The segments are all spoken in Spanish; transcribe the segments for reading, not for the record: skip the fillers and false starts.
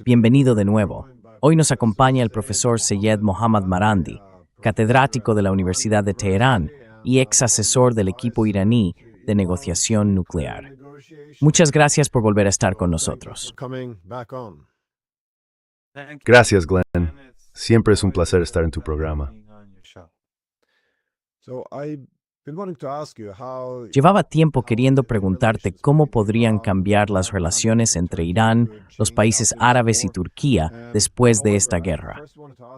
Bienvenido de nuevo. Hoy nos acompaña el profesor Seyed Mohammad Marandi, catedrático de la Universidad de Teherán y ex asesor del equipo iraní de negociación nuclear. Muchas gracias por volver a estar con nosotros. Gracias, Glenn. Siempre es un placer estar en tu programa. Llevaba tiempo queriendo preguntarte cómo podrían cambiar las relaciones entre Irán, los países árabes y Turquía después de esta guerra.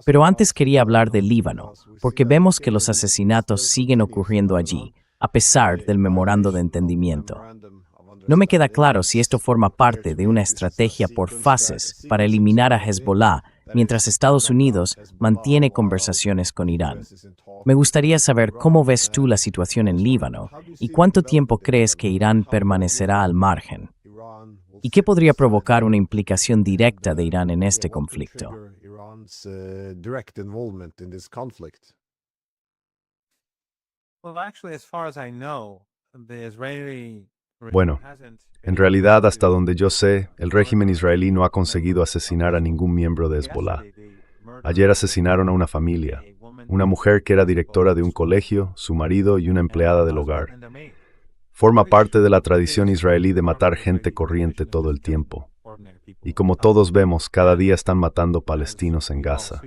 Pero antes quería hablar del Líbano, porque vemos que los asesinatos siguen ocurriendo allí, a pesar del memorando de entendimiento. No me queda claro si esto forma parte de una estrategia por fases para eliminar a Hezbollah, mientras Estados Unidos mantiene conversaciones con Irán. Me gustaría saber cómo ves tú la situación en Líbano y cuánto tiempo crees que Irán permanecerá al margen. ¿Y qué podría provocar una implicación directa de Irán en este conflicto? Bueno, en realidad, hasta donde yo sé, el régimen israelí no ha conseguido asesinar a ningún miembro de Hezbollah. Ayer asesinaron a una familia, una mujer que era directora de un colegio, su marido y una empleada del hogar. Forma parte de la tradición israelí de matar gente corriente todo el tiempo. Y como todos vemos, cada día están matando palestinos en Gaza.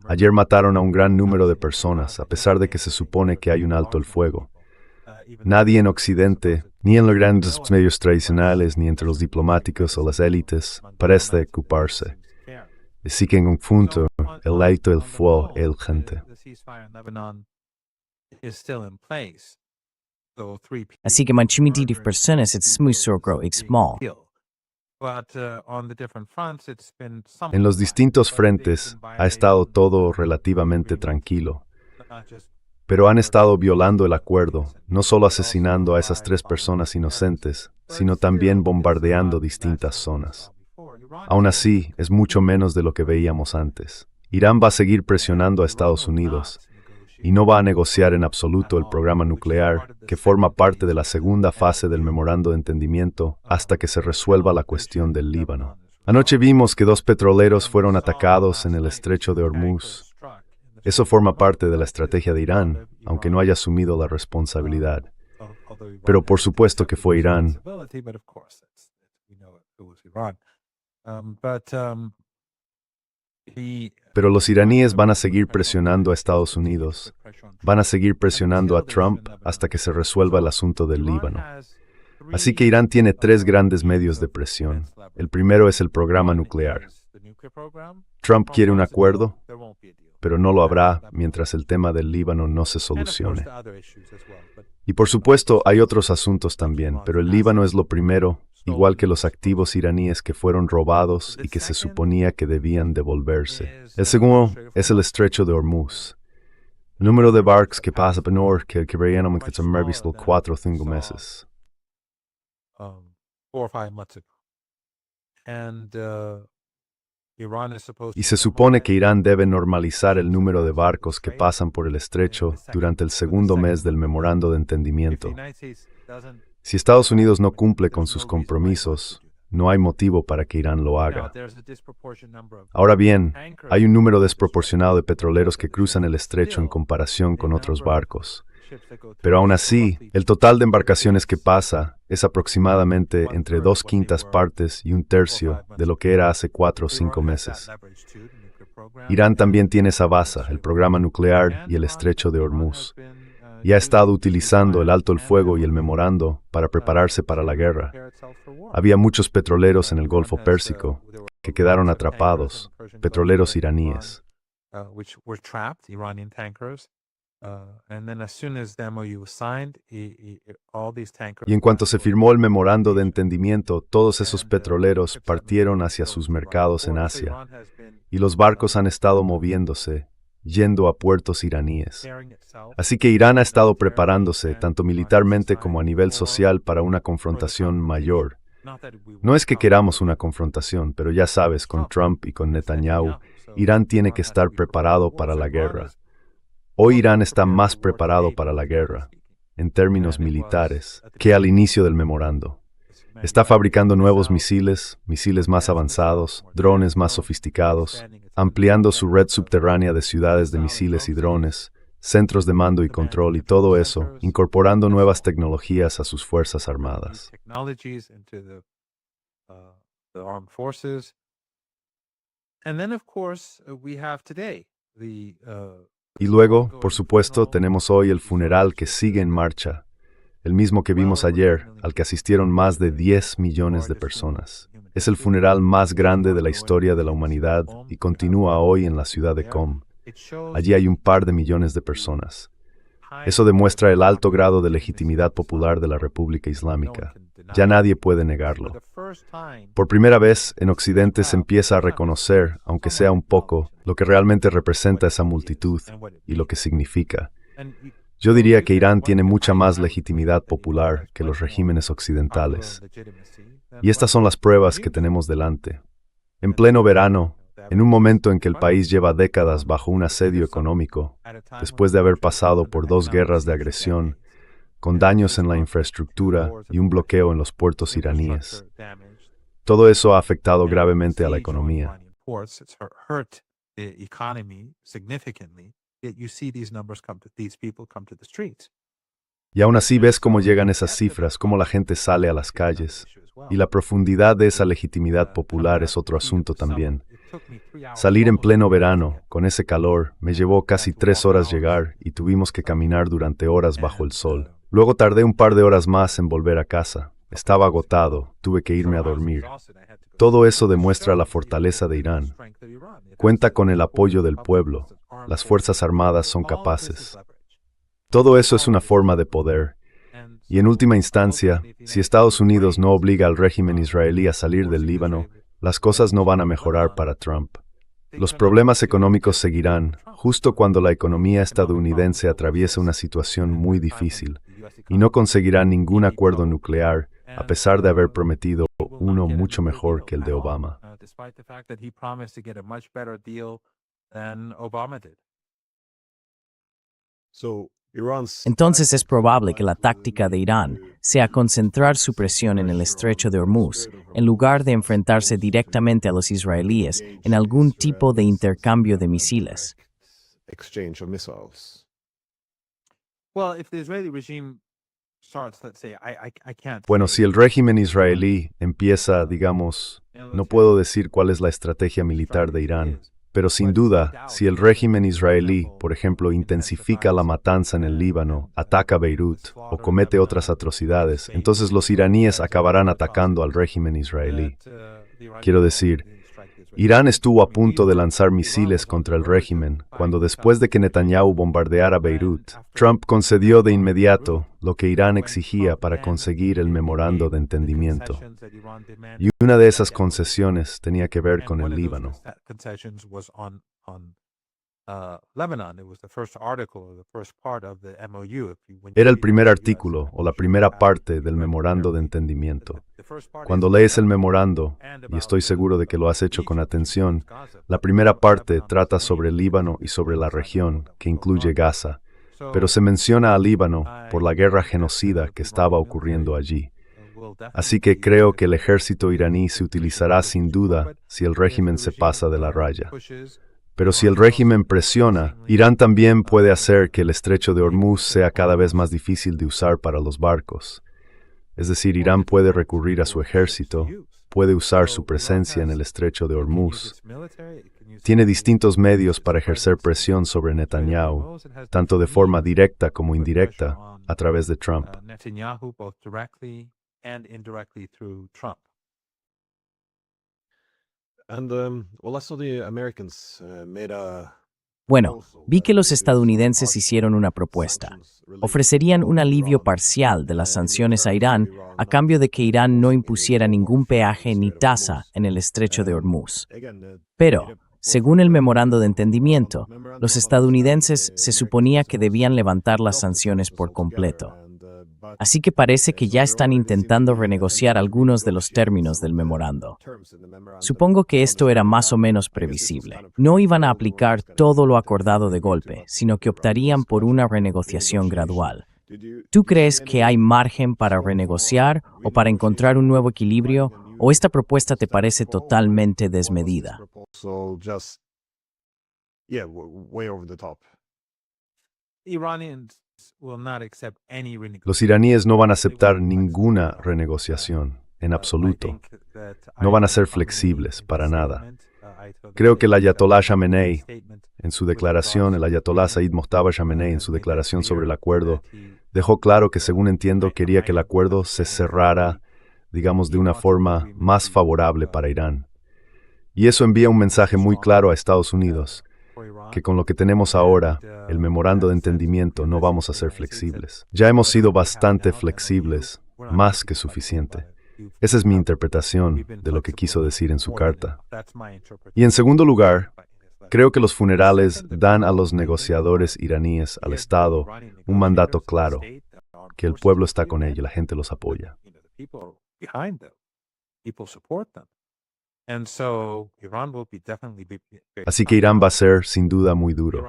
Ayer mataron a un gran número de personas, a pesar de que se supone que hay un alto el fuego. Nadie en Occidente, ni en los grandes medios tradicionales, ni entre los diplomáticos o las élites, parece ocuparse. Así que en un punto, el alto el fuego es gente. Así que manchimiti de personas es muy sogro y small. En los distintos frentes ha estado todo relativamente tranquilo. Pero han estado violando el acuerdo, no solo asesinando a esas 3 personas inocentes, sino también bombardeando distintas zonas. Aún así, es mucho menos de lo que veíamos antes. Irán va a seguir presionando a Estados Unidos y no va a negociar en absoluto el programa nuclear, que forma parte de la segunda fase del memorando de entendimiento, hasta que se resuelva la cuestión del Líbano. Anoche vimos que 2 petroleros fueron atacados en el estrecho de Hormuz. Eso forma parte de la estrategia de Irán, aunque no haya asumido la responsabilidad. Pero por supuesto que fue Irán. Pero los iraníes van a seguir presionando a Estados Unidos. Van a seguir presionando a Trump hasta que se resuelva el asunto del Líbano. Así que Irán tiene 3 grandes medios de presión. El primero es el programa nuclear. Trump quiere un acuerdo, pero no lo habrá mientras el tema del Líbano no se solucione. Y por supuesto hay otros asuntos también, pero el Líbano es lo primero, igual que los activos iraníes que fueron robados y que se suponía que debían devolverse. El segundo es el estrecho de Hormuz. El número de barcos que pasa por que veían que se han visto 4 o 5 meses. Y se supone que Irán debe normalizar el número de barcos que pasan por el estrecho durante el segundo mes del memorando de entendimiento. Si Estados Unidos no cumple con sus compromisos, no hay motivo para que Irán lo haga. Ahora bien, hay un número desproporcionado de petroleros que cruzan el estrecho en comparación con otros barcos. Pero aún así, el total de embarcaciones que pasa es aproximadamente entre 2/5 partes y 1/3 de lo que era hace 4 o 5 meses. Irán también tiene esa base, el programa nuclear y el estrecho de Hormuz, y ha estado utilizando el alto el fuego y el memorando para prepararse para la guerra. Había muchos petroleros en el Golfo Pérsico que quedaron atrapados, petroleros iraníes. Y en cuanto se firmó el memorando de entendimiento, todos esos petroleros partieron hacia sus mercados en Asia, y los barcos han estado moviéndose, yendo a puertos iraníes. Así que Irán ha estado preparándose, tanto militarmente como a nivel social, para una confrontación mayor. No es que queramos una confrontación, pero ya sabes, con Trump y con Netanyahu, Irán tiene que estar preparado para la guerra. Hoy Irán está más preparado para la guerra, en términos militares, que al inicio del memorando. Está fabricando nuevos misiles, misiles más avanzados, drones más sofisticados, ampliando su red subterránea de ciudades de misiles y drones, centros de mando y control y todo eso, incorporando nuevas tecnologías a sus fuerzas armadas. Y luego, por supuesto, tenemos hoy el funeral que sigue en marcha, el mismo que vimos ayer, al que asistieron más de 10 millones de personas. Es el funeral más grande de la historia de la humanidad y continúa hoy en la ciudad de Qom. Allí hay un par de millones de personas. Eso demuestra el alto grado de legitimidad popular de la República Islámica. Ya nadie puede negarlo. Por primera vez, en Occidente se empieza a reconocer, aunque sea un poco, lo que realmente representa esa multitud y lo que significa. Yo diría que Irán tiene mucha más legitimidad popular que los regímenes occidentales. Y estas son las pruebas que tenemos delante. En pleno verano, en un momento en que el país lleva décadas bajo un asedio económico, después de haber pasado por 2 guerras de agresión, con daños en la infraestructura y un bloqueo en los puertos iraníes. Todo eso ha afectado gravemente a la economía. Y aún así ves cómo llegan esas cifras, cómo la gente sale a las calles. Y la profundidad de esa legitimidad popular es otro asunto también. Salir en pleno verano, con ese calor, me llevó casi 3 horas llegar y tuvimos que caminar durante horas bajo el sol. Luego tardé un par de horas más en volver a casa. Estaba agotado, tuve que irme a dormir. Todo eso demuestra la fortaleza de Irán. Cuenta con el apoyo del pueblo. Las Fuerzas Armadas son capaces. Todo eso es una forma de poder. Y en última instancia, si Estados Unidos no obliga al régimen israelí a salir del Líbano, las cosas no van a mejorar para Trump. Los problemas económicos seguirán, justo cuando la economía estadounidense atraviesa una situación muy difícil, y no conseguirá ningún acuerdo nuclear, a pesar de haber prometido uno mucho mejor que el de Obama. Entonces es probable que la táctica de Irán sea concentrar su presión en el estrecho de Hormuz, en lugar de enfrentarse directamente a los israelíes en algún tipo de intercambio de misiles. Bueno, si el régimen israelí empieza, digamos, no puedo decir cuál es la estrategia militar de Irán, pero sin duda, si el régimen israelí, por ejemplo, intensifica la matanza en el Líbano, ataca Beirut o comete otras atrocidades, entonces los iraníes acabarán atacando al régimen israelí. Quiero decir, Irán estuvo a punto de lanzar misiles contra el régimen cuando después de que Netanyahu bombardeara Beirut, Trump concedió de inmediato lo que Irán exigía para conseguir el memorando de entendimiento. Y una de esas concesiones tenía que ver con el Líbano. Era el primer artículo o la primera parte del memorando de entendimiento. Cuando lees el memorando, y estoy seguro de que lo has hecho con atención, la primera parte trata sobre el Líbano y sobre la región, que incluye Gaza, pero se menciona al Líbano por la guerra genocida que estaba ocurriendo allí. Así que creo que el ejército iraní se utilizará sin duda si el régimen se pasa de la raya. Pero si el régimen presiona, Irán también puede hacer que el estrecho de Hormuz sea cada vez más difícil de usar para los barcos. Es decir, Irán puede recurrir a su ejército, puede usar su presencia en el estrecho de Hormuz. Tiene distintos medios para ejercer presión sobre Netanyahu, tanto de forma directa como indirecta, a través de Trump. Bueno, vi que los estadounidenses hicieron una propuesta. Ofrecerían un alivio parcial de las sanciones a Irán a cambio de que Irán no impusiera ningún peaje ni tasa en el estrecho de Hormuz. Pero, según el memorando de entendimiento, los estadounidenses se suponía que debían levantar las sanciones por completo. Así que parece que ya están intentando renegociar algunos de los términos del memorando. Supongo que esto era más o menos previsible. No iban a aplicar todo lo acordado de golpe, sino que optarían por una renegociación gradual. ¿Tú crees que hay margen para renegociar o para encontrar un nuevo equilibrio, o esta propuesta te parece totalmente desmedida? Los iraníes no van a aceptar ninguna renegociación, en absoluto. No van a ser flexibles, para nada. Creo que el Ayatollah Khamenei, en su declaración, el Ayatollah Said Mojtaba Khamenei, en su declaración sobre el acuerdo, dejó claro que, según entiendo, quería que el acuerdo se cerrara, digamos, de una forma más favorable para Irán. Y eso envía un mensaje muy claro a Estados Unidos, que con lo que tenemos ahora, el memorando de entendimiento, no vamos a ser flexibles. Ya hemos sido bastante flexibles, más que suficiente. Esa es mi interpretación de lo que quiso decir en su carta. Y en segundo lugar, creo que los funerales dan a los negociadores iraníes, al Estado, un mandato claro, que el pueblo está con ellos, la gente los apoya. Así que Irán va a ser, sin duda, muy duro.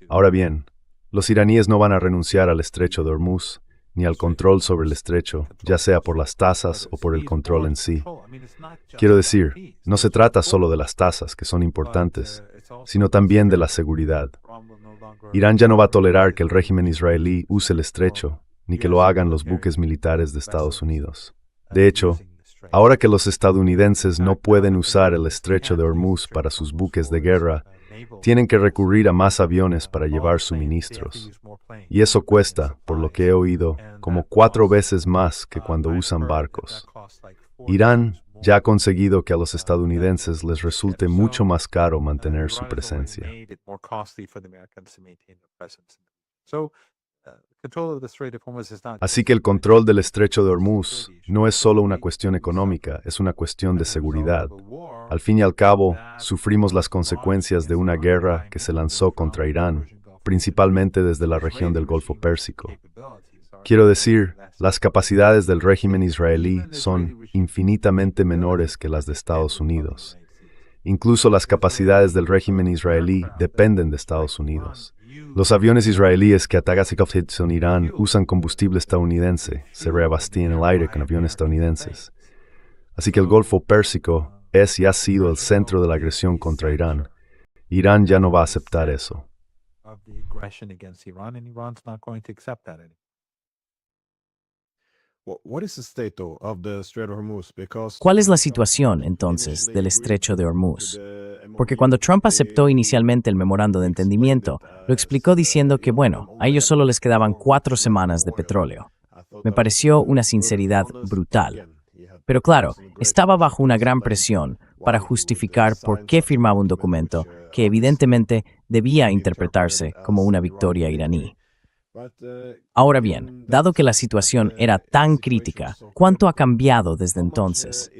Ahora bien, los iraníes no van a renunciar al estrecho de Hormuz, ni al control sobre el estrecho, ya sea por las tasas o por el control en sí. Quiero decir, no se trata solo de las tasas, que son importantes, sino también de la seguridad. Irán ya no va a tolerar que el régimen israelí use el estrecho, ni que lo hagan los buques militares de Estados Unidos. De hecho, ahora que los estadounidenses no pueden usar el estrecho de Hormuz para sus buques de guerra, tienen que recurrir a más aviones para llevar suministros. Y eso cuesta, por lo que he oído, como 4 veces más que cuando usan barcos. Irán ya ha conseguido que a los estadounidenses les resulte mucho más caro mantener su presencia. Así que el control del estrecho de Hormuz no es solo una cuestión económica, es una cuestión de seguridad. Al fin y al cabo, sufrimos las consecuencias de una guerra que se lanzó contra Irán, principalmente desde la región del Golfo Pérsico. Quiero decir, las capacidades del régimen israelí son infinitamente menores que las de Estados Unidos. Incluso las capacidades del régimen israelí dependen de Estados Unidos. Los aviones israelíes que atacan en Irán usan combustible estadounidense, se reabastecen en el aire con aviones estadounidenses. Así que el Golfo Pérsico es y ha sido el centro de la agresión contra Irán. Irán ya no va a aceptar eso. ¿Cuál es la situación, entonces, del estrecho de Hormuz? Porque cuando Trump aceptó inicialmente el memorando de entendimiento, lo explicó diciendo que, bueno, a ellos solo les quedaban 4 semanas de petróleo. Me pareció una sinceridad brutal. Pero claro, estaba bajo una gran presión para justificar por qué firmaba un documento que evidentemente debía interpretarse como una victoria iraní. Ahora bien, dado que la situación era tan crítica, ¿cuánto ha cambiado desde entonces?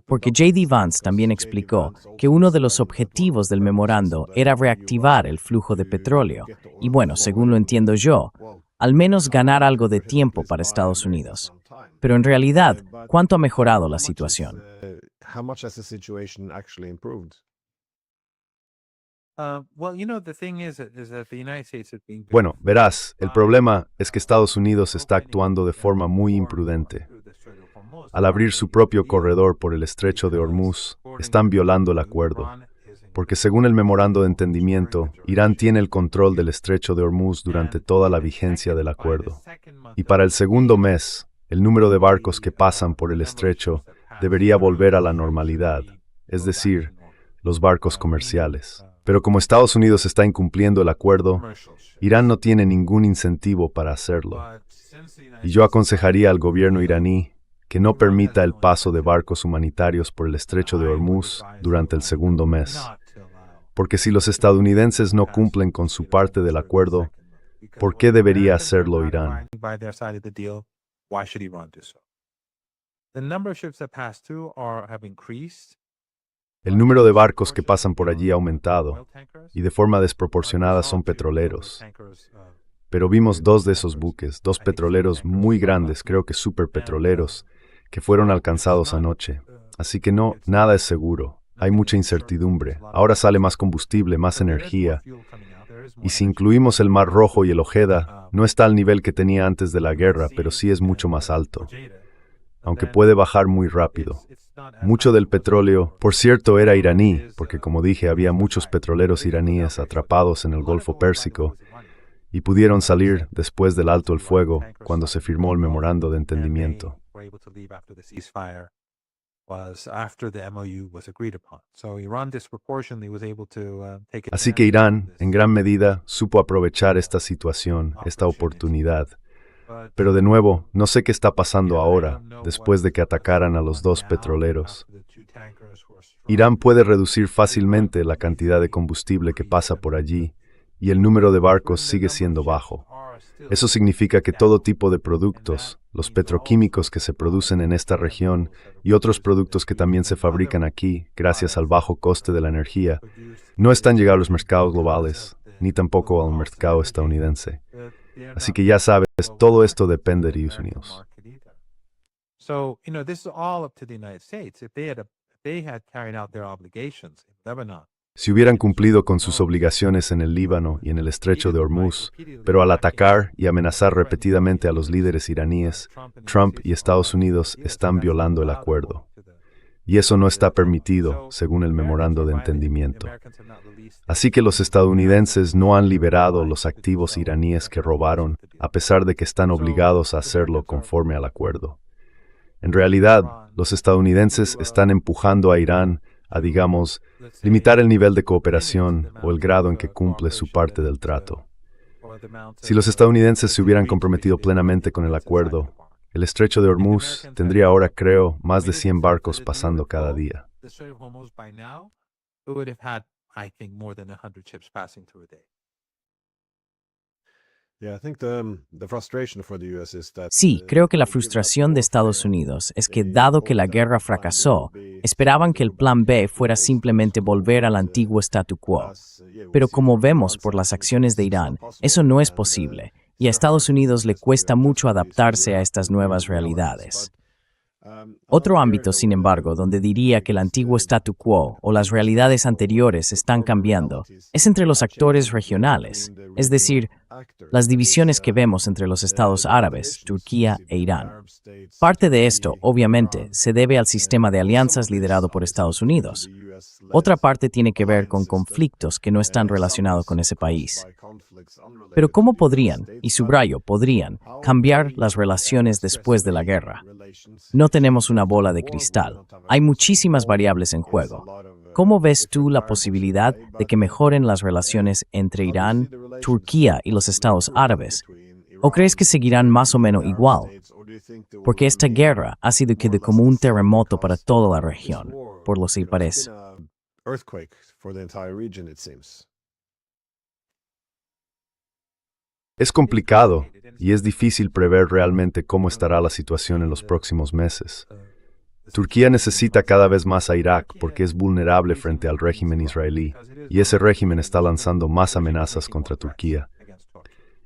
Porque J.D. Vance también explicó que uno de los objetivos del memorando era reactivar el flujo de petróleo y, bueno, según lo entiendo yo, al menos ganar algo de tiempo para Estados Unidos. Pero en realidad, ¿cuánto ha mejorado la situación? Bueno, verás, el problema es que Estados Unidos está actuando de forma muy imprudente. Al abrir su propio corredor por el estrecho de Hormuz, están violando el acuerdo, porque según el memorando de entendimiento, Irán tiene el control del estrecho de Hormuz durante toda la vigencia del acuerdo. Y para el segundo mes, el número de barcos que pasan por el estrecho debería volver a la normalidad, es decir, los barcos comerciales. Pero como Estados Unidos está incumpliendo el acuerdo, Irán no tiene ningún incentivo para hacerlo. Y yo aconsejaría al gobierno iraní que no permita el paso de barcos humanitarios por el estrecho de Hormuz durante el segundo mes. Porque si los estadounidenses no cumplen con su parte del acuerdo, ¿por qué debería hacerlo Irán? El número de barcos que pasan por allí ha aumentado, y de forma desproporcionada son petroleros. Pero vimos 2 de esos buques, 2 petroleros muy grandes, creo que superpetroleros, que fueron alcanzados anoche. Así que no, nada es seguro. Hay mucha incertidumbre. Ahora sale más combustible, más energía. Y si incluimos el Mar Rojo y el Ojeda, No está al nivel que tenía antes de la guerra, pero sí es mucho más alto, aunque puede bajar muy rápido. Mucho del petróleo, por cierto, era iraní, porque como dije, había muchos petroleros iraníes atrapados en el Golfo Pérsico y pudieron salir después del alto el fuego cuando se firmó el memorando de entendimiento. Así que Irán, en gran medida, supo aprovechar esta situación, esta oportunidad. Pero de nuevo, no sé qué está pasando ahora, después de que atacaran a los dos petroleros. Irán puede reducir fácilmente la cantidad de combustible que pasa por allí, y el número de barcos sigue siendo bajo. Eso significa que todo tipo de productos, los petroquímicos que se producen en esta región y otros productos que también se fabrican aquí, gracias al bajo coste de la energía, no están llegando a los mercados globales, ni tampoco al mercado estadounidense. Así que ya sabes, todo esto depende de Estados Unidos. Si hubieran cumplido con sus obligaciones en el Líbano y en el estrecho de Hormuz, pero al atacar y amenazar repetidamente a los líderes iraníes, Trump y Estados Unidos están violando el acuerdo. Y eso no está permitido, según el memorando de entendimiento. Así que los estadounidenses no han liberado los activos iraníes que robaron, a pesar de que están obligados a hacerlo conforme al acuerdo. En realidad, los estadounidenses están empujando a Irán a, digamos, limitar el nivel de cooperación o el grado en que cumple su parte del trato. Si los estadounidenses se hubieran comprometido plenamente con el acuerdo, el estrecho de Hormuz tendría ahora, creo, más de 100 barcos pasando cada día. Sí, creo que la frustración de Estados Unidos es que, dado que la guerra fracasó, esperaban que el plan B fuera simplemente volver al antiguo statu quo. Pero como vemos por las acciones de Irán, eso no es posible, y a Estados Unidos le cuesta mucho adaptarse a estas nuevas realidades. Otro ámbito, sin embargo, donde diría que el antiguo statu quo o las realidades anteriores están cambiando, es entre los actores regionales, es decir, las divisiones que vemos entre los estados árabes, Turquía e Irán. Parte de esto, obviamente, se debe al sistema de alianzas liderado por Estados Unidos. Otra parte tiene que ver con conflictos que no están relacionados con ese país. Pero ¿cómo podrían, y subrayo, podrían, cambiar las relaciones después de la guerra? No tenemos una bola de cristal. Hay muchísimas variables en juego. ¿Cómo ves tú la posibilidad de que mejoren las relaciones entre Irán, Turquía y los estados árabes? ¿O crees que seguirán más o menos igual? Porque esta guerra ha sido como un terremoto para toda la región, por lo que parece. Es complicado y es difícil prever realmente cómo estará la situación en los próximos meses. Turquía necesita cada vez más a Irak porque es vulnerable frente al régimen israelí, y ese régimen está lanzando más amenazas contra Turquía.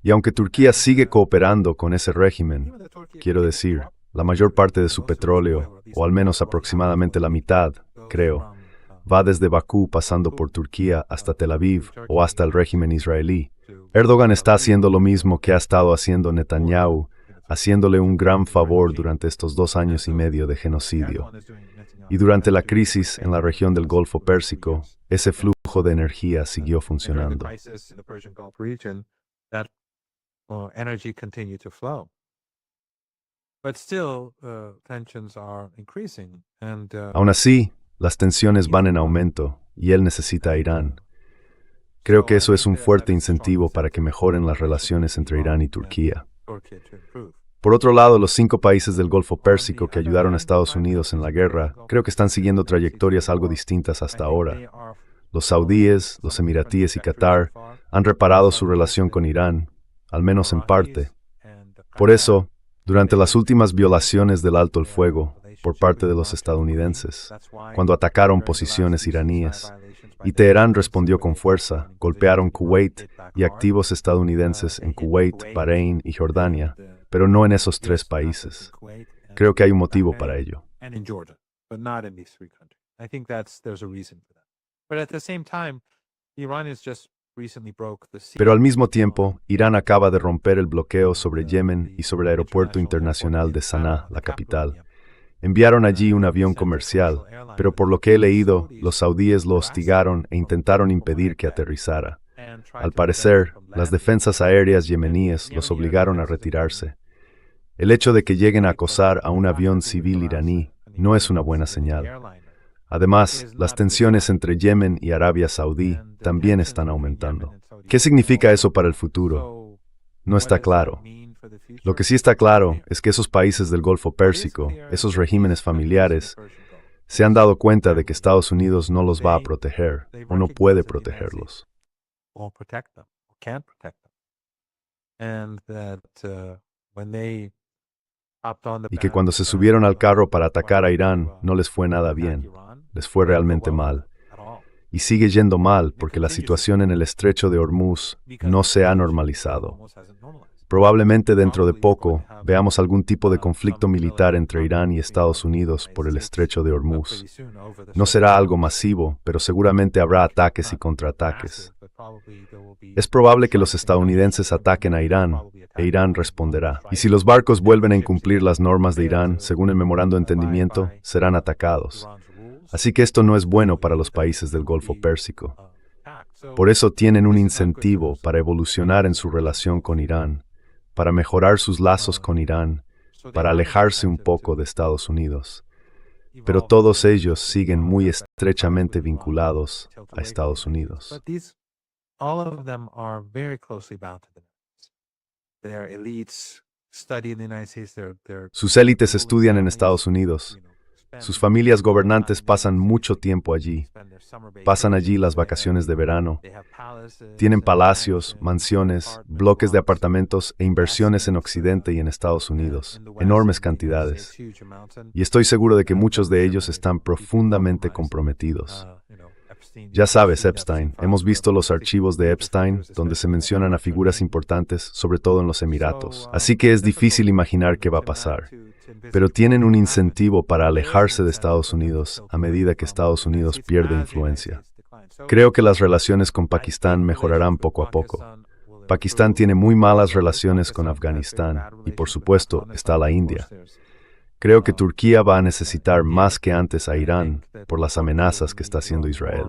Y aunque Turquía sigue cooperando con ese régimen, quiero decir, la mayor parte de su petróleo, o al menos aproximadamente la mitad, creo, va desde Bakú pasando por Turquía hasta Tel Aviv o hasta el régimen israelí. Erdogan está haciendo lo mismo que ha estado haciendo Netanyahu, haciéndole un gran favor durante estos 2 años y medio de genocidio. Y durante la crisis en la región del Golfo Pérsico, ese flujo de energía siguió funcionando. Aún así, las tensiones van en aumento y él necesita a Irán. Creo que eso es un fuerte incentivo para que mejoren las relaciones entre Irán y Turquía. Por otro lado, los 5 países del Golfo Pérsico que ayudaron a Estados Unidos en la guerra, creo que están siguiendo trayectorias algo distintas hasta ahora. Los saudíes, los emiratíes y Qatar han reparado su relación con Irán, al menos en parte. Por eso, durante las últimas violaciones del alto el fuego por parte de los estadounidenses, cuando atacaron posiciones iraníes, y Teherán respondió con fuerza, golpearon Kuwait y activos estadounidenses en Kuwait, Bahrein y Jordania, pero no en esos 3 países. Creo que hay un motivo para ello. Pero al mismo tiempo, Irán acaba de romper el bloqueo sobre Yemen y sobre el aeropuerto internacional de Sanaa, la capital. Enviaron allí un avión comercial, pero por lo que he leído, los saudíes lo hostigaron e intentaron impedir que aterrizara. Al parecer, las defensas aéreas yemeníes los obligaron a retirarse. El hecho de que lleguen a acosar a un avión civil iraní no es una buena señal. Además, las tensiones entre Yemen y Arabia Saudí también están aumentando. ¿Qué significa eso para el futuro? No está claro. Lo que sí está claro es que esos países del Golfo Pérsico, esos regímenes familiares, se han dado cuenta de que Estados Unidos no los va a proteger o no puede protegerlos. Y que cuando se subieron al carro para atacar a Irán no les fue nada bien, les fue realmente mal. Y sigue yendo mal porque la situación en el estrecho de Hormuz no se ha normalizado. Probablemente dentro de poco veamos algún tipo de conflicto militar entre Irán y Estados Unidos por el estrecho de Hormuz. No será algo masivo, pero seguramente habrá ataques y contraataques. Es probable que los estadounidenses ataquen a Irán e Irán responderá. Y si los barcos vuelven a incumplir las normas de Irán, según el memorando de entendimiento, serán atacados. Así que esto no es bueno para los países del Golfo Pérsico. Por eso tienen un incentivo para evolucionar en su relación con Irán, para mejorar sus lazos con Irán, para alejarse un poco de Estados Unidos. Pero todos ellos siguen muy estrechamente vinculados a Estados Unidos. Sus élites estudian en Estados Unidos. Sus familias gobernantes pasan mucho tiempo allí. Pasan allí las vacaciones de verano. Tienen palacios, mansiones, bloques de apartamentos e inversiones en Occidente y en Estados Unidos. Enormes cantidades. Y estoy seguro de que muchos de ellos están profundamente comprometidos. Ya sabes, Epstein, hemos visto los archivos de Epstein, donde se mencionan a figuras importantes, sobre todo en los Emiratos. Así que es difícil imaginar qué va a pasar. Pero tienen un incentivo para alejarse de Estados Unidos a medida que Estados Unidos pierde influencia. Creo que las relaciones con Pakistán mejorarán poco a poco. Pakistán tiene muy malas relaciones con Afganistán y, por supuesto, está la India. Creo que Turquía va a necesitar más que antes a Irán por las amenazas que está haciendo Israel.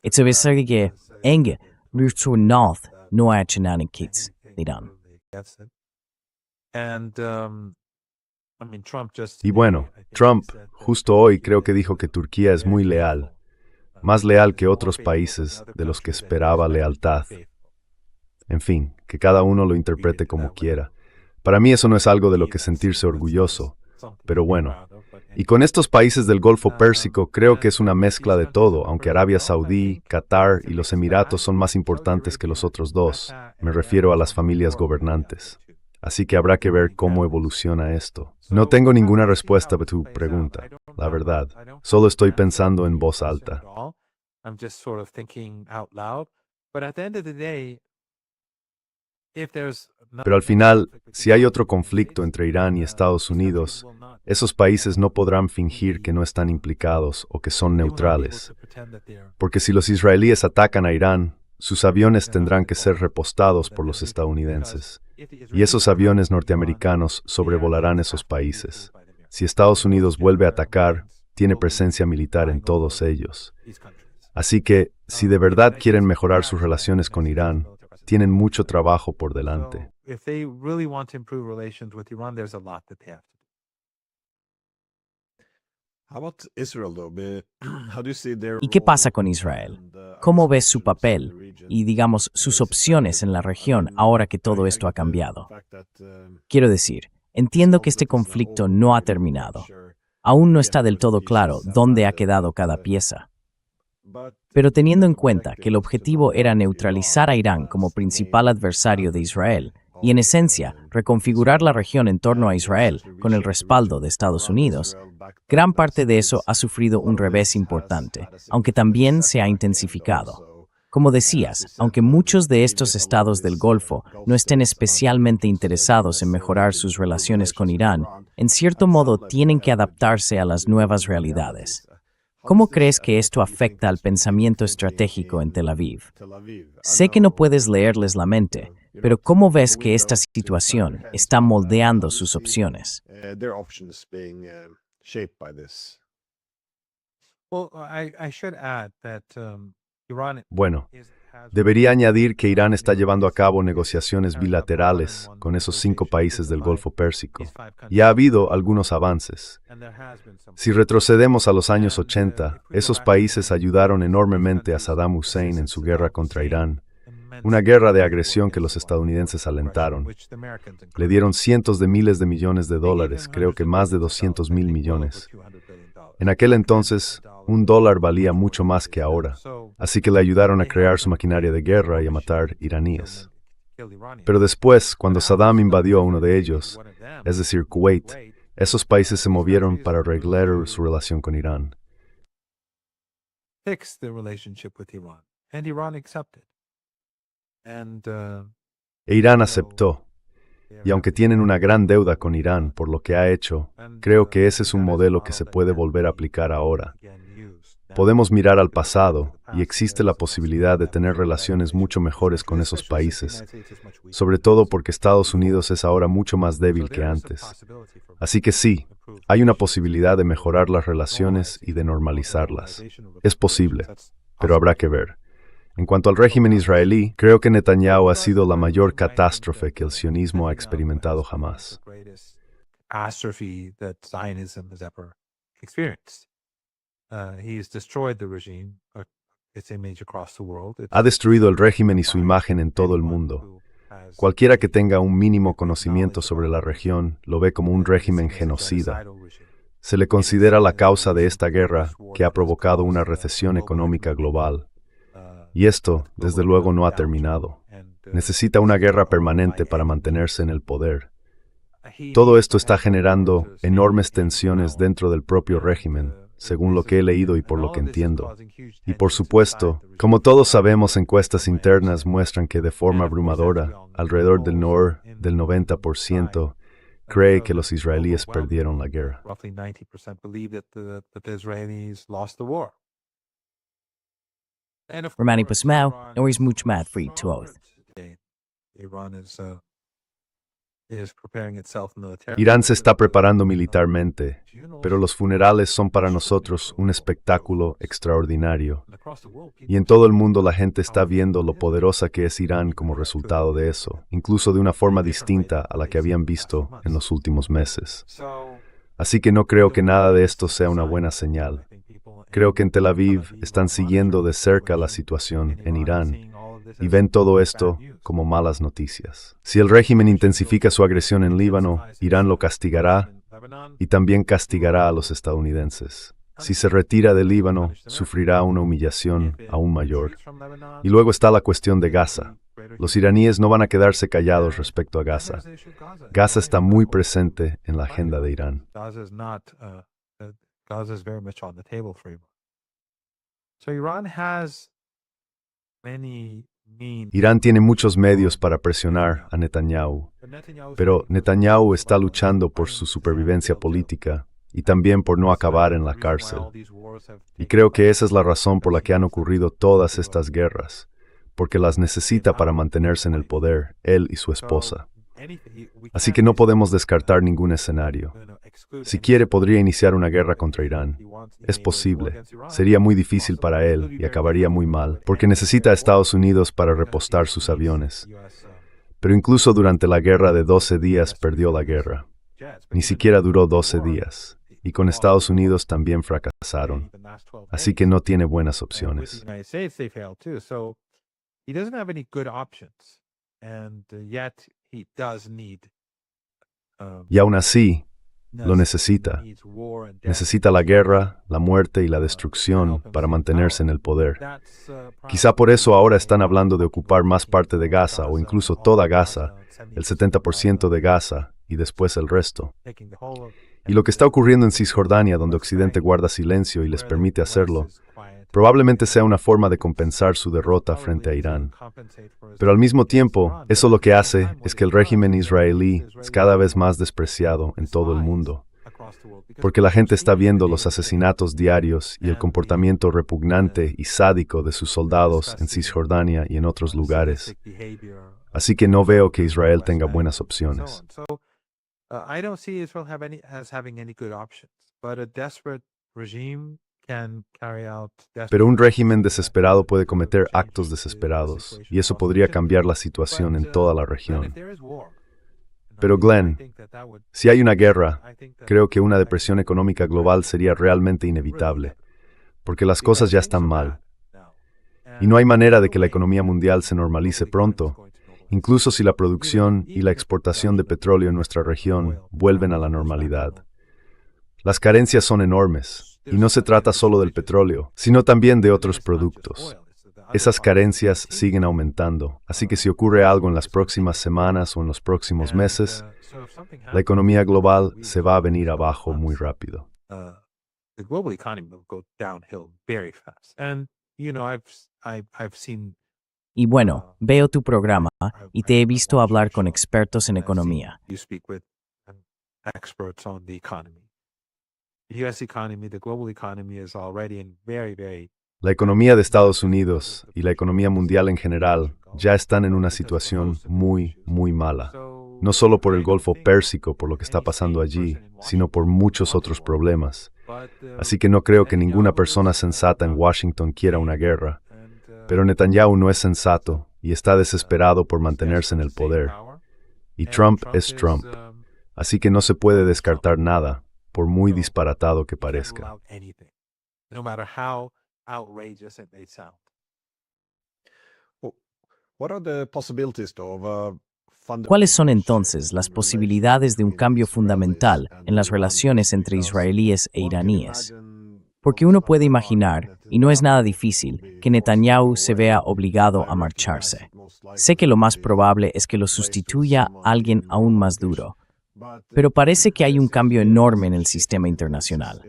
It's visserligen enge North no erkänner Kitts Irán. Y bueno, Trump, justo hoy creo que dijo que Turquía es muy leal, más leal que otros países de los que esperaba lealtad. En fin, que cada uno lo interprete como quiera. Para mí eso no es algo de lo que sentirse orgulloso, pero bueno. Y con estos países del Golfo Pérsico creo que es una mezcla de todo, aunque Arabia Saudí, Qatar y los Emiratos son más importantes que los otros dos. Me refiero a las familias gobernantes. Así que habrá que ver cómo evoluciona esto. No tengo ninguna respuesta a tu pregunta, la verdad. Solo estoy pensando en voz alta. Pero al final, si hay otro conflicto entre Irán y Estados Unidos, esos países no podrán fingir que no están implicados o que son neutrales. Porque si los israelíes atacan a Irán, sus aviones tendrán que ser repostados por los estadounidenses. Y esos aviones norteamericanos sobrevolarán esos países. Si Estados Unidos vuelve a atacar, tiene presencia militar en todos ellos. Así que, si de verdad quieren mejorar sus relaciones con Irán, tienen mucho trabajo por delante. ¿Y qué pasa con Israel? ¿Cómo ves su papel y, digamos, sus opciones en la región ahora que todo esto ha cambiado? Quiero decir, entiendo que este conflicto no ha terminado. Aún no está del todo claro dónde ha quedado cada pieza. Pero teniendo en cuenta que el objetivo era neutralizar a Irán como principal adversario de Israel y, en esencia, reconfigurar la región en torno a Israel con el respaldo de Estados Unidos, gran parte de eso ha sufrido un revés importante, aunque también se ha intensificado. Como decías, aunque muchos de estos estados del Golfo no estén especialmente interesados en mejorar sus relaciones con Irán, en cierto modo tienen que adaptarse a las nuevas realidades. ¿Cómo crees que esto afecta al pensamiento estratégico en Tel Aviv? Sé que no puedes leerles la mente, pero ¿cómo ves que esta situación está moldeando sus opciones? Bueno, debería añadir que Irán está llevando a cabo negociaciones bilaterales con esos 5 países del Golfo Pérsico, y ha habido algunos avances. Si retrocedemos a los años 80, esos países ayudaron enormemente a Saddam Hussein en su guerra contra Irán, una guerra de agresión que los estadounidenses alentaron. Le dieron cientos de miles de millones de dólares, creo que más de 200.000 millones. En aquel entonces, $1 valía mucho más que ahora, así que le ayudaron a crear su maquinaria de guerra y a matar iraníes. Pero después, cuando Saddam invadió a uno de ellos, es decir, Kuwait, esos países se movieron para arreglar su relación con Irán. E Irán aceptó. Y aunque tienen una gran deuda con Irán por lo que ha hecho, creo que ese es un modelo que se puede volver a aplicar ahora. Podemos mirar al pasado y existe la posibilidad de tener relaciones mucho mejores con esos países, sobre todo porque Estados Unidos es ahora mucho más débil que antes. Así que sí, hay una posibilidad de mejorar las relaciones y de normalizarlas. Es posible, pero habrá que ver. En cuanto al régimen israelí, creo que Netanyahu ha sido la mayor catástrofe que el sionismo ha experimentado jamás. Ha destruido el régimen y su imagen en todo el mundo. Cualquiera que tenga un mínimo conocimiento sobre la región lo ve como un régimen genocida. Se le considera la causa de esta guerra que ha provocado una recesión económica global. Y esto, desde luego, no ha terminado. Necesita una guerra permanente para mantenerse en el poder. Todo esto está generando enormes tensiones dentro del propio régimen, según lo que he leído y por lo que entiendo. Y por supuesto, como todos sabemos, encuestas internas muestran que de forma abrumadora, alrededor del 90%, cree que los israelíes perdieron la guerra. Romani Pusmau, Norris Muchmat Free to Oath. Irán se está preparando militarmente, pero los funerales son para nosotros un espectáculo extraordinario. Y en todo el mundo la gente está viendo lo poderosa que es Irán como resultado de eso, incluso de una forma distinta a la que habían visto en los últimos meses. Así que no creo que nada de esto sea una buena señal. Creo que en Tel Aviv están siguiendo de cerca la situación en Irán y ven todo esto como malas noticias. Si el régimen intensifica su agresión en Líbano, Irán lo castigará y también castigará a los estadounidenses. Si se retira del Líbano, sufrirá una humillación aún mayor. Y luego está la cuestión de Gaza. Los iraníes no van a quedarse callados respecto a Gaza. Gaza está muy presente en la agenda de Irán. Gaza is very much on the table for Iran. So Iran has many means. Irán tiene muchos medios para presionar a Netanyahu, pero Netanyahu está luchando por su supervivencia política y también por no acabar en la cárcel. Y creo que esa es la razón por la que han ocurrido todas estas guerras, porque las necesita para mantenerse en el poder, él y su esposa. Así que no podemos descartar ningún escenario. Si quiere, podría iniciar una guerra contra Irán. Es posible. Sería muy difícil para él y acabaría muy mal, porque necesita a Estados Unidos para repostar sus aviones. Pero incluso durante la guerra de 12 días perdió la guerra. Ni siquiera duró 12 días. Y con Estados Unidos también fracasaron. Así que no tiene buenas opciones. Y aún así, lo necesita. Necesita la guerra, la muerte y la destrucción para mantenerse en el poder. Quizá por eso ahora están hablando de ocupar más parte de Gaza o incluso toda Gaza, el 70% de Gaza y después el resto. Y lo que está ocurriendo en Cisjordania, donde Occidente guarda silencio y les permite hacerlo, probablemente sea una forma de compensar su derrota frente a Irán. Pero al mismo tiempo, eso lo que hace es que el régimen israelí es cada vez más despreciado en todo el mundo. porque la gente está viendo los asesinatos diarios y el comportamiento repugnante y sádico de sus soldados en Cisjordania y en otros lugares. Así que no veo que Israel tenga buenas opciones. I don't see Israel as having any good options, but a desperate regime can carry out Pero un régimen desesperado puede cometer actos desesperados, y eso podría cambiar la situación en toda la región. Pero Glenn, si hay una guerra, creo que una depresión económica global sería realmente inevitable, porque las cosas ya están mal. Y no hay manera de que la economía mundial se normalice pronto, incluso si la producción y la exportación de petróleo en nuestra región vuelven a la normalidad. Las carencias son enormes, y no se trata solo del petróleo, sino también de otros productos. Esas carencias siguen aumentando, así que si ocurre algo en las próximas semanas o en los próximos meses, la economía global se va a venir abajo muy rápido. The global economy will go downhill very fast. And, I've seen Y bueno, veo tu programa y te he visto hablar con expertos en economía. you speak with experts on the economy. The US economy, the global economy is already in very La economía de Estados Unidos y la economía mundial en general ya están en una situación muy, muy mala. No solo por el Golfo Pérsico, por lo que está pasando allí, sino por muchos otros problemas. Así que no creo que ninguna persona sensata en Washington quiera una guerra. Pero Netanyahu no es sensato y está desesperado por mantenerse en el poder. Y Trump es Trump. Así que no se puede descartar nada, por muy disparatado que parezca. no matter how outrageous it may sound. What are the possibilities of ¿Cuáles son entonces las posibilidades de un cambio fundamental en las relaciones entre israelíes e iraníes? Porque uno puede imaginar, y no es nada difícil, que Netanyahu se vea obligado a marcharse. Sé que lo más probable es que lo sustituya alguien aún más duro, pero parece que hay un cambio enorme en el sistema internacional.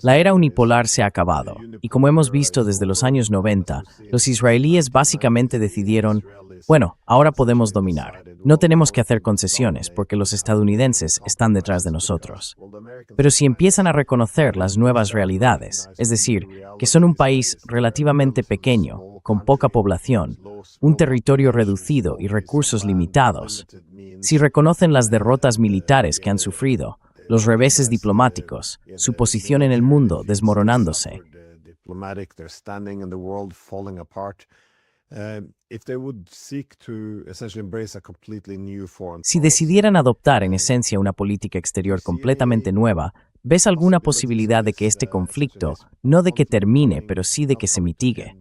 La era unipolar se ha acabado, y como hemos visto desde los años 90, los israelíes básicamente decidieron, bueno, ahora podemos dominar. No tenemos que hacer concesiones porque los estadounidenses están detrás de nosotros. Pero si empiezan a reconocer las nuevas realidades, es decir, que son un país relativamente pequeño, con poca población, un territorio reducido y recursos limitados, si reconocen las derrotas militares que han sufrido, los reveses diplomáticos, su posición en el mundo desmoronándose, si decidieran adoptar en esencia una política exterior completamente nueva, ¿ves alguna posibilidad de que este conflicto, no de que termine, pero sí de que se mitigue?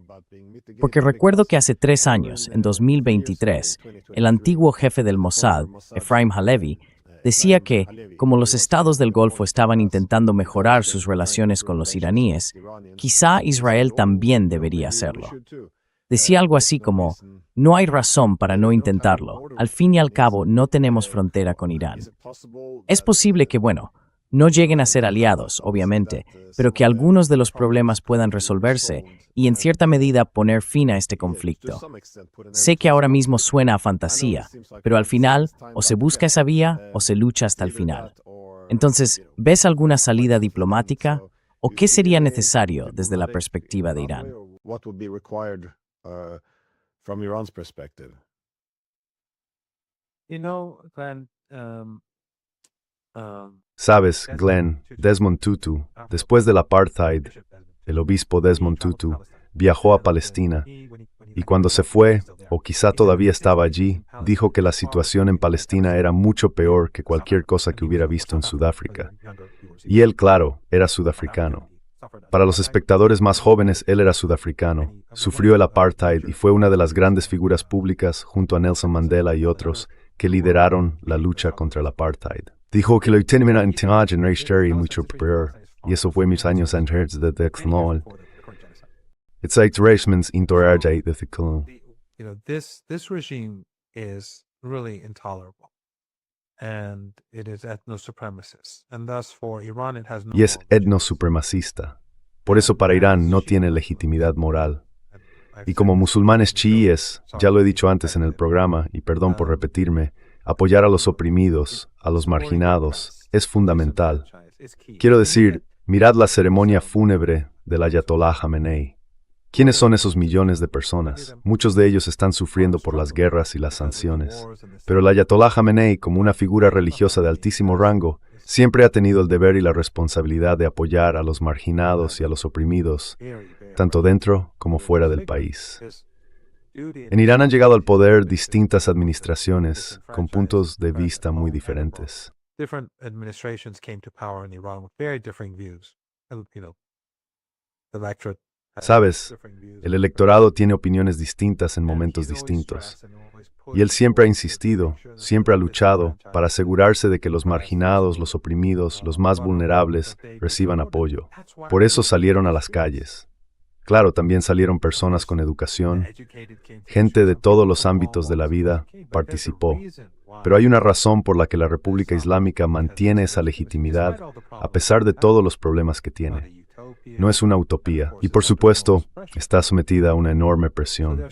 Porque recuerdo que hace 3 años, en 2023, el antiguo jefe del Mossad, Ephraim Halevi, decía que, como los estados del Golfo estaban intentando mejorar sus relaciones con los iraníes, quizá Israel también debería hacerlo. Decía algo así como, no hay razón para no intentarlo, al fin y al cabo no tenemos frontera con Irán. Es posible que, bueno, no lleguen a ser aliados, obviamente, pero que algunos de los problemas puedan resolverse y en cierta medida poner fin a este conflicto. Sé que ahora mismo suena a fantasía, pero al final o se busca esa vía o se lucha hasta el final. Entonces, ¿ves alguna salida diplomática o qué sería necesario desde la perspectiva de Irán? Glenn, Sabes, Glenn, Desmond Tutu, después del apartheid, el obispo Desmond Tutu viajó a Palestina y cuando se fue, o quizá todavía estaba allí, dijo que la situación en Palestina era mucho peor que cualquier cosa que hubiera visto en Sudáfrica. Y él, claro, era sudafricano. Para los espectadores más jóvenes, él era sudafricano, sufrió el apartheid y fue una de las grandes figuras públicas, junto a Nelson Mandela y otros, que lideraron la lucha contra el apartheid. Dijo que lo tenía en register y mucho peor, y eso fue mis años antes de declarar. It's like Reichman's intolerable de ciclo. This regime is really intolerable, and it is ethno-supremacist, and thus for Iran it has no. Y es etnosupremacista. Por eso para Irán no tiene legitimidad moral. Y como musulmanes chiíes, ya lo he dicho antes en el programa, y perdón por repetirme, apoyar a los oprimidos, a los marginados, es fundamental. Quiero decir, mirad la ceremonia fúnebre del Ayatollah Jamenei. ¿Quiénes son esos millones de personas? Muchos de ellos están sufriendo por las guerras y las sanciones. Pero el Ayatollah Jamenei, como una figura religiosa de altísimo rango, siempre ha tenido el deber y la responsabilidad de apoyar a los marginados y a los oprimidos, tanto dentro como fuera del país. En Irán han llegado al poder distintas administraciones con puntos de vista muy diferentes. Different administrations came to power in Iran with very differing views. The electorate has Sabes, differing views. el electorado tiene opiniones distintas en momentos distintos. Y él siempre ha insistido, siempre ha luchado para asegurarse de que los marginados, los oprimidos, los más vulnerables reciban apoyo. Por eso salieron a las calles. Claro, también salieron personas con educación, gente de todos los ámbitos de la vida participó. Pero hay una razón por la que la República Islámica mantiene esa legitimidad a pesar de todos los problemas que tiene. No es una utopía y, por supuesto, está sometida a una enorme presión.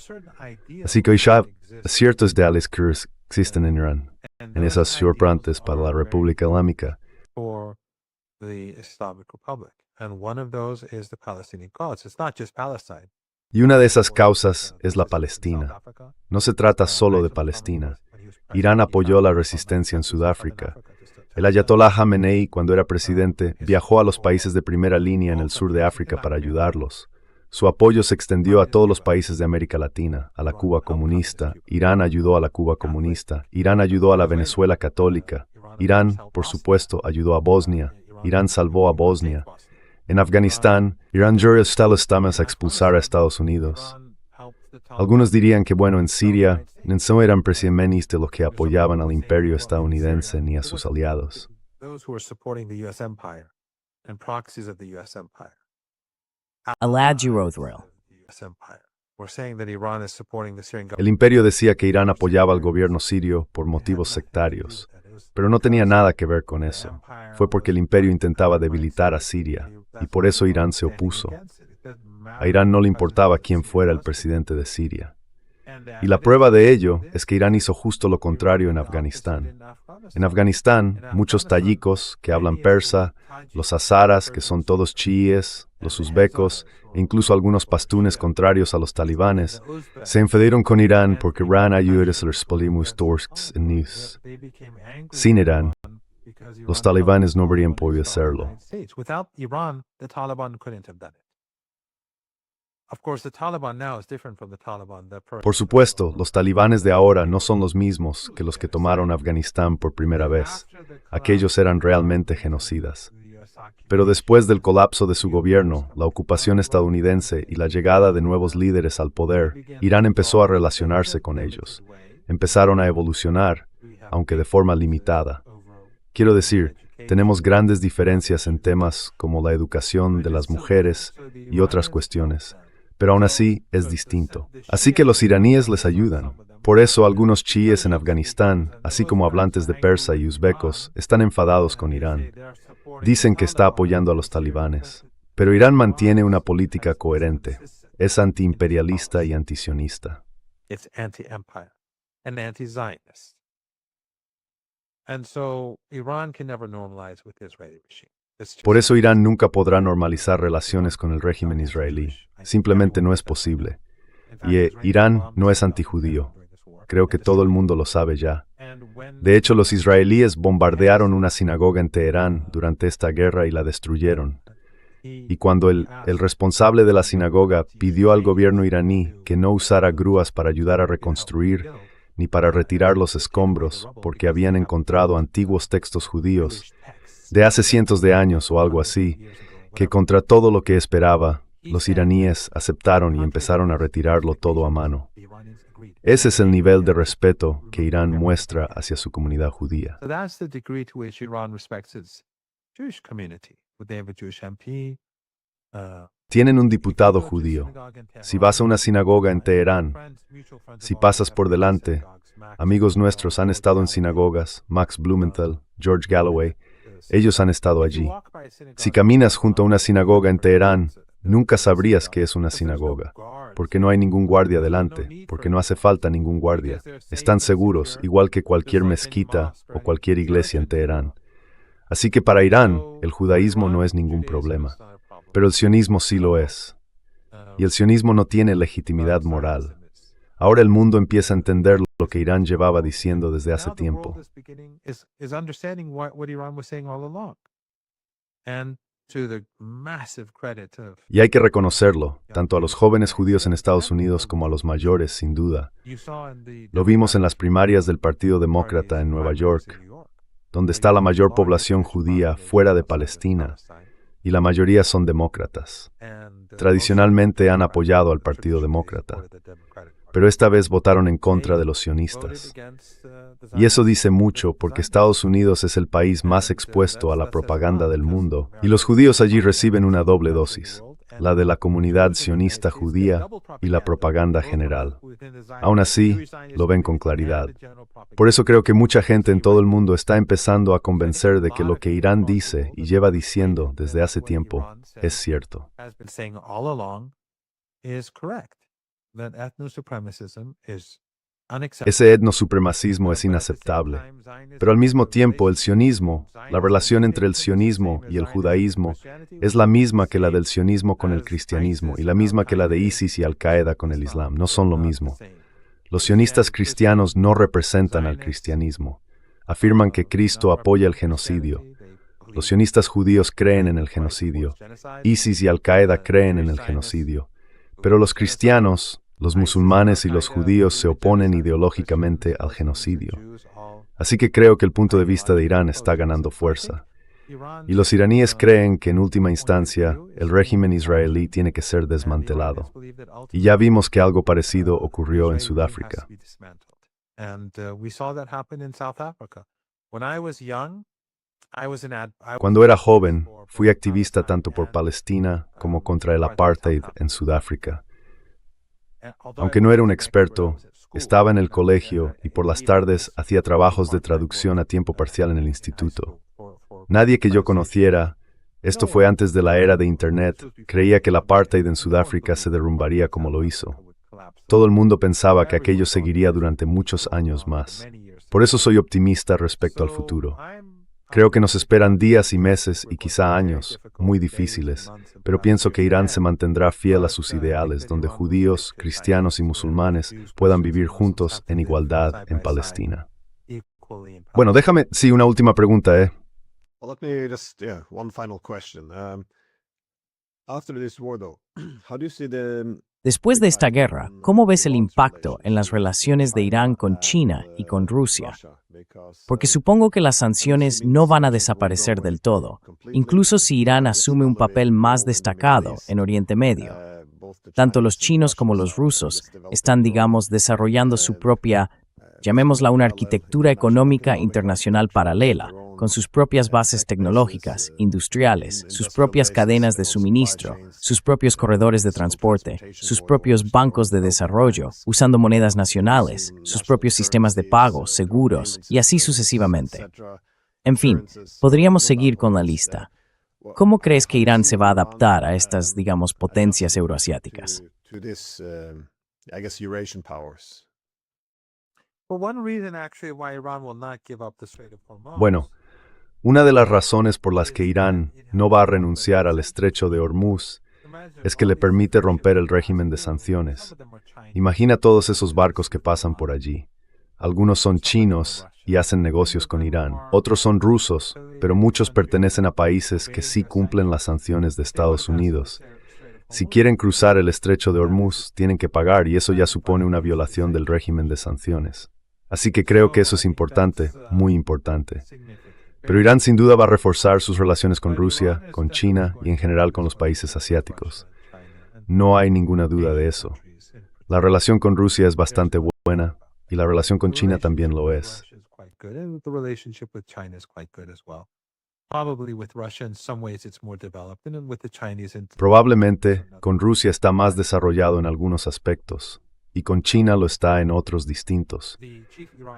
Así que hoy ya ciertos ideales que existen en Irán, en esas sorprendes para la República Islámica. For the Islamic Republic. And one of those is the Palestinian cause. It's not just Palestine. Y una de esas causas es la Palestina. No se trata solo de Palestina. Irán apoyó la resistencia en Sudáfrica. El Ayatollah Jamenei, cuando era presidente, viajó a los países de primera línea en el sur de África para ayudarlos. Su apoyo se extendió a todos los países de América Latina, a la Cuba comunista. Irán ayudó a la Cuba comunista. Irán ayudó a la Venezuela católica. Irán, por supuesto, ayudó a Bosnia. Irán salvó a Bosnia. En Afganistán, Irán ayudó a los talibanes a expulsar a Estados Unidos. Algunos dirían que, bueno, en Siria, no eran precisamente los que apoyaban al imperio estadounidense ni a sus aliados. Those who were supporting the U.S. empire and proxies of the U.S. empire. Alhaji Rothwell. The U.S. empire. We're saying that Iran is supporting the Syrian El government. imperio decía que Irán apoyaba al gobierno sirio por motivos sectarios, pero no tenía nada que ver con eso. Fue porque el imperio intentaba debilitar a Siria, y por eso Irán se opuso. A Irán no le importaba quién fuera el presidente de Siria. Y la prueba de ello es que Irán hizo justo lo contrario en Afganistán. En Afganistán, muchos tayikos que hablan persa, los hazaras, que son todos chiíes, los uzbecos, e incluso algunos pastunes contrarios a los talibanes, se enfadaron con Irán porque Irán ayudó a los polimus turks en Nis. Sin Irán, los talibanes no habrían podido hacerlo. Without Iran, the Taliban couldn't have done it. Of course, the Taliban now is different from the Taliban that Por supuesto, los talibanes de ahora no son los mismos que los que tomaron Afganistán por primera vez. Aquellos eran realmente genocidas. Pero después del colapso de su gobierno, la ocupación estadounidense y la llegada de nuevos líderes al poder, Irán empezó a relacionarse con ellos. Empezaron a evolucionar, aunque de forma limitada. Quiero decir, tenemos grandes diferencias en temas como la educación de las mujeres y otras cuestiones, pero aún así es distinto. Así que los iraníes les ayudan. Por eso algunos chiíes en Afganistán, así como hablantes de persa y uzbecos, están enfadados con Irán. Dicen que está apoyando a los talibanes. Pero Irán mantiene una política coherente. Es antiimperialista y antisionista. it's anti-empire and anti-Zionist. And so Iran can never normalize with the Israeli regime. It's Por just- eso Irán nunca podrá normalizar relaciones con el régimen israelí. Simplemente no es posible. Y Irán no es antijudío. Creo que todo el mundo lo sabe ya. De hecho, los israelíes bombardearon una sinagoga en Teherán durante esta guerra y la destruyeron. Y cuando el responsable de la sinagoga pidió al gobierno iraní que no usara grúas para ayudar a reconstruir, ni para retirar los escombros, porque habían encontrado antiguos textos judíos, de hace cientos de años o algo así, que contra todo lo que esperaba, los iraníes aceptaron y empezaron a retirarlo todo a mano. Ese es el nivel de respeto que Irán muestra hacia su comunidad judía. So that's the degree to which Iran respects its Jewish community. Would they have a Jewish MP? Tienen un diputado judío. Si vas a una sinagoga en Teherán, si pasas por delante, amigos nuestros han estado en sinagogas, Max Blumenthal, George Galloway, ellos han estado allí. Si caminas junto a una sinagoga en Teherán, nunca sabrías que es una sinagoga, porque no hay ningún guardia delante, porque no hace falta ningún guardia. Están seguros, igual que cualquier mezquita o cualquier iglesia en Teherán. Así que para Irán, el judaísmo no es ningún problema, pero el sionismo sí lo es. Y el sionismo no tiene legitimidad moral. Ahora el mundo empieza a entender lo que Irán llevaba diciendo desde hace tiempo. Y hay que reconocerlo, tanto a los jóvenes judíos en Estados Unidos como a los mayores, sin duda. Lo vimos en las primarias del Partido Demócrata en Nueva York, donde está la mayor población judía fuera de Palestina, y la mayoría son demócratas. Tradicionalmente han apoyado al Partido Demócrata, pero esta vez votaron en contra de los sionistas. Y eso dice mucho porque Estados Unidos es el país más expuesto a la propaganda del mundo, y los judíos allí reciben una doble dosis, la de la comunidad sionista judía y la propaganda general. Aún así, lo ven con claridad. Por eso creo que mucha gente en todo el mundo está empezando a convencer de que lo que Irán dice y lleva diciendo desde hace tiempo es cierto. Ese etnosupremacismo es inaceptable, pero al mismo tiempo el sionismo, la relación entre el sionismo y el judaísmo, es la misma que la del sionismo con el cristianismo y la misma que la de ISIS y Al-Qaeda con el Islam. No son lo mismo. Los sionistas cristianos no representan al cristianismo. Afirman que Cristo apoya el genocidio. Los sionistas judíos creen en el genocidio. ISIS y Al-Qaeda creen en el genocidio. Pero los cristianos, los musulmanes y los judíos se oponen ideológicamente al genocidio. Así que creo que el punto de vista de Irán está ganando fuerza. Y los iraníes creen que en última instancia el régimen israelí tiene que ser desmantelado. Y ya vimos que algo parecido ocurrió en Sudáfrica. Cuando era joven, fui activista tanto por Palestina como contra el apartheid en Sudáfrica. Aunque no era un experto, estaba en el colegio y por las tardes hacía trabajos de traducción a tiempo parcial en el instituto. Nadie que yo conociera, esto fue antes de la era de Internet, creía que el apartheid en Sudáfrica se derrumbaría como lo hizo. Todo el mundo pensaba que aquello seguiría durante muchos años más. Por eso soy optimista respecto al futuro. Creo que nos esperan días y meses y quizá años muy difíciles, pero pienso que Irán se mantendrá fiel a sus ideales, donde judíos, cristianos y musulmanes puedan vivir juntos en igualdad en Palestina. Bueno, déjame, una última pregunta, Well, let me just, one final question. After this war, though, how do you see the Después de esta guerra, ¿cómo ves el impacto en las relaciones de Irán con China y con Rusia? Porque supongo que las sanciones no van a desaparecer del todo, incluso si Irán asume un papel más destacado en Oriente Medio. Tanto los chinos como los rusos están, digamos, desarrollando su propia, llamémosla una arquitectura económica internacional paralela, con sus propias bases tecnológicas, industriales, sus propias cadenas de suministro, sus propios corredores de transporte, sus propios bancos de desarrollo, usando monedas nacionales, sus propios sistemas de pago, seguros, y así sucesivamente. En fin, podríamos seguir con la lista. ¿Cómo crees que Irán se va a adaptar a estas, digamos, potencias euroasiáticas? Bueno, una de las razones por las que Irán no va a renunciar al estrecho de Hormuz es que le permite romper el régimen de sanciones. Imagina todos esos barcos que pasan por allí. Algunos son chinos y hacen negocios con Irán. Otros son rusos, pero muchos pertenecen a países que sí cumplen las sanciones de Estados Unidos. Si quieren cruzar el estrecho de Hormuz, tienen que pagar y eso ya supone una violación del régimen de sanciones. Así que creo que eso es importante, muy importante. Pero Irán sin duda va a reforzar sus relaciones con Rusia, con China y en general con los países asiáticos. No hay ninguna duda de eso. La relación con Rusia es bastante buena y la relación con China también lo es. Probablemente con Rusia está más desarrollado en algunos aspectos y con China lo está en otros distintos.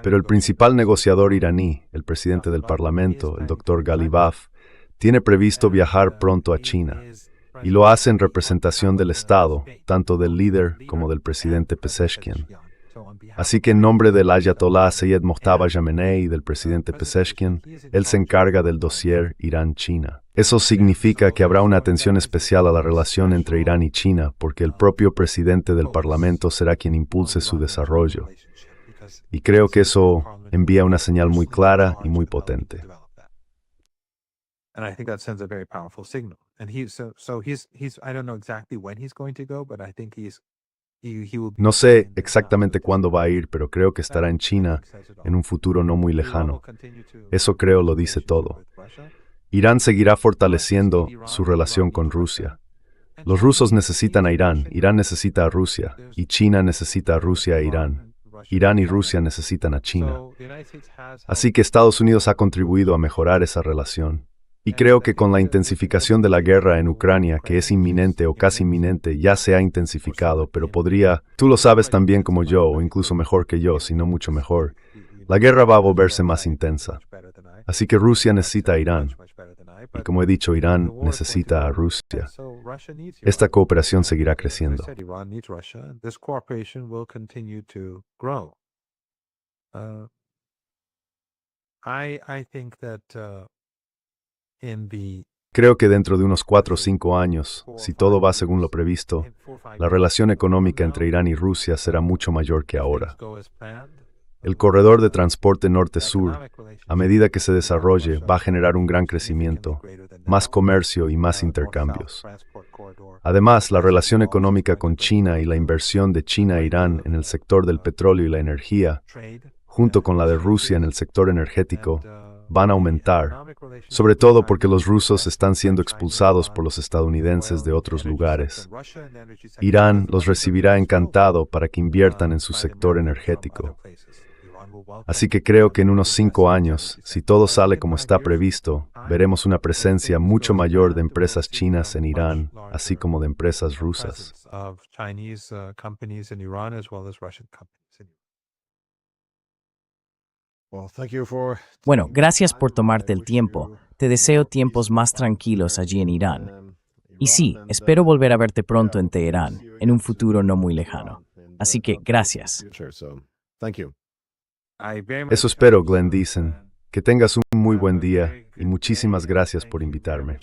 Pero el principal negociador iraní, el presidente del Parlamento, el Dr. Ghalibaf, tiene previsto viajar pronto a China, y lo hace en representación del Estado, tanto del líder como del presidente Pezeshkian. Así que en nombre del Ayatollah Seyed Mojtaba Khamenei y del presidente Pezeshkian, él se encarga del dossier Irán-China. Eso significa que habrá una atención especial a la relación entre Irán y China, porque el propio presidente del Parlamento será quien impulse su desarrollo. Y creo que eso envía una señal muy clara y muy potente. And I think that sends a very powerful signal. And he's I don't know exactly when he's going to go, but I think he will be No sé exactamente cuándo va a ir, pero creo que estará en China en un futuro no muy lejano. Eso creo lo dice todo. Irán seguirá fortaleciendo su relación con Rusia. Los rusos necesitan a Irán, Irán necesita a Rusia, y China necesita a Rusia e Irán. Irán y Rusia necesitan a China. Así que Estados Unidos ha contribuido a mejorar esa relación. Y creo que con la intensificación de la guerra en Ucrania, que es inminente o casi inminente, ya se ha intensificado, pero podría, tú lo sabes tan bien como yo, o incluso mejor que yo, si no mucho mejor, la guerra va a volverse más intensa. Así que Rusia necesita a Irán. Y como he dicho, Irán necesita a Rusia. Esta cooperación seguirá creciendo. Creo que dentro de unos 4 o 5 años, si todo va según lo previsto, la relación económica entre Irán y Rusia será mucho mayor que ahora. El corredor de transporte norte-sur, a medida que se desarrolle, va a generar un gran crecimiento, más comercio y más intercambios. Además, la relación económica con China y la inversión de China e Irán en el sector del petróleo y la energía, junto con la de Rusia en el sector energético, van a aumentar, sobre todo porque los rusos están siendo expulsados por los estadounidenses de otros lugares. Irán los recibirá encantado para que inviertan en su sector energético. Así que creo que en unos 5 años, si todo sale como está previsto, veremos una presencia mucho mayor de empresas chinas en Irán, así como de empresas rusas. Bueno, gracias por tomarte el tiempo. Te deseo tiempos más tranquilos allí en Irán. Y sí, espero volver a verte pronto en Teherán, en un futuro no muy lejano. Así que gracias. Eso espero, Glenn Deason. Que tengas un muy buen día y muchísimas gracias por invitarme.